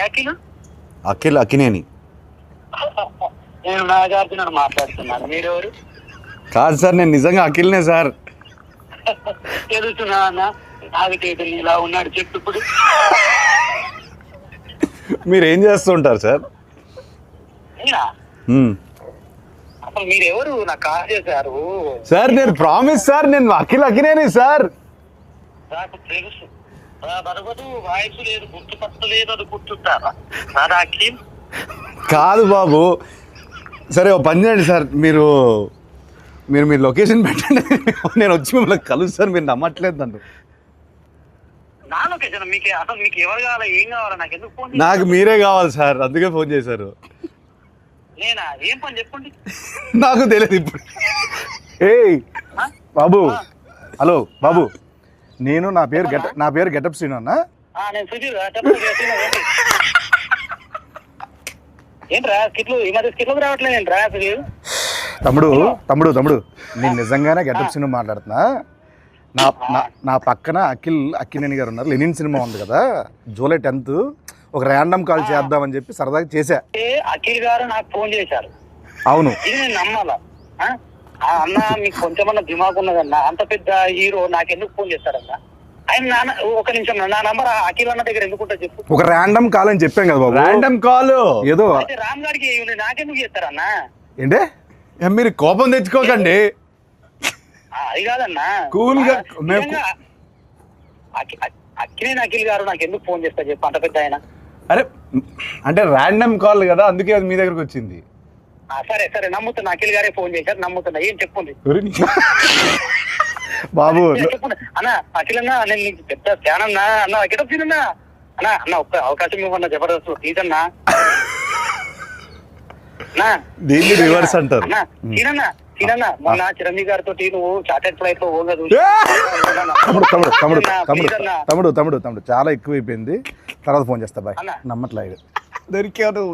అఖిల్ అఖిల్ అఖినేని నేను నాగార్జున మాట్లాడుతున్నాను. మీరెవరు? కాదు సార్, నేను నిజంగా అఖిల్నే సార్. తెలుస్తున్నా అన్న, నాగటేటలు ఇలా ఉన్నాడు చెప్పు ఇప్పుడు. మీరు ఏం చేస్తుంటారు సార్? అసలు మీరెవరు? నాకు కాల్ చేశారు సార్. నేను ప్రామిస్ సార్, నేను అఖిల్ అఖినేని సార్. నాకు తెలుసు, బరబదు వాయిస్ లేదు, గుర్తుపట్టలేదు, అది గుర్తుంటారా నాదా అఖిల్? కాదు బాబు. సరే ఓ పని చేయండి సార్, మీరు మీరు మీ లొకేషన్ పెట్టండి, నేను వచ్చి మిమ్మల్ని కలుస్తాను. మీరు నమ్మట్లేదు నన్ను. నా లొకేషన్ మీకు అసలు మీకు ఎవరు కావాలా, ఏం కావాలా, నాకు ఎందుకు ఫోన్? నాకు మీరే కావాలి సార్, అందుకే ఫోన్ చేశారు. నేనా? ఏం పని చెప్పండి. నాకు తెలియదు ఇప్పుడు. ఏయ్ బాబు, హలో బాబు, నేను నా పేరు గెటప్ శ్రీను అన్న. నేను సుధీర్. ఏంట్రా స్కిట్లు ఈ మధ్య స్కిట్లకు రావట్లేదు ఏంట్రా సుధీర్? తమ్ముడు నేను నిజంగానే గెటప్ శ్రీను మాట్లాడుతున్నా. నా పక్కన అక్కినేని గారు ఉన్నారు. లెనిన్ సినిమా ఉంది కదా, జూలై 10th ఒక ర్యాండమ్ కాల్ చేద్దామని చెప్పి సరదాగా చేశా. అఖిల్ గారు నాకు ఫోన్ చేశారు. అవును, ఇది నేను నమ్మాలా? అన్న మీకు కొంచెమన్నా దిమాగ్ ఉన్నదన్నా, అంత పెద్ద హీరో నాకెందుకు ఫోన్ చేస్తారన్నా? ఆయన ఒక నిమిషం, నా నంబర్ అఖిల్ అన్న దగ్గర ఎందుకుంటా చెప్పు. ఒక ర్యాండమ్ కాల్ అని చెప్పాం కదా బాబు. ర్యాండమ్ కాల్ ఏదో రామ్ గారికి నాకెందుకు చేస్తారన్నా? ఏంటే మీరు కోపం తెచ్చుకోకండి. అది కాదన్నా, కూల్ గా అఖిల్ గారు నాకు ఎందుకు ఫోన్ చేస్తారు చెప్పు, అంత పెద్ద ఆయన. అరే అంటే ర్యాండమ్ కాల్ కదా, అందుకే అది మీ దగ్గరకు వచ్చింది. సరే నమ్ముతున్నా, అఖిల్ గారే ఫోన్ చేశారు, నమ్ముతున్నా. ఏం చెప్పుంది బాబు? అన్న అఖిల్ అన్నా, నేను నీకు పెద్ద ఫ్యాన్ అన్నా. అన్న గెటప్ సీనన్నా అన్న ఒక్క అవకాశం ఇవ్వన్నా, జబర్దస్త్ ప్లీజ్ అన్నా. దీన్ని రివర్స్ అంటారు. సీనన్నా మొన్న చిరంజీవి గారితో నువ్వు చార్టెడ్ ఫ్లైట్ లో పోగా తమ్ముడు చాలా ఎక్కువైపోయింది. తర్వాత ఫోన్ చేస్తా బాయ్. నమ్మట్లేదు. దొరికావు.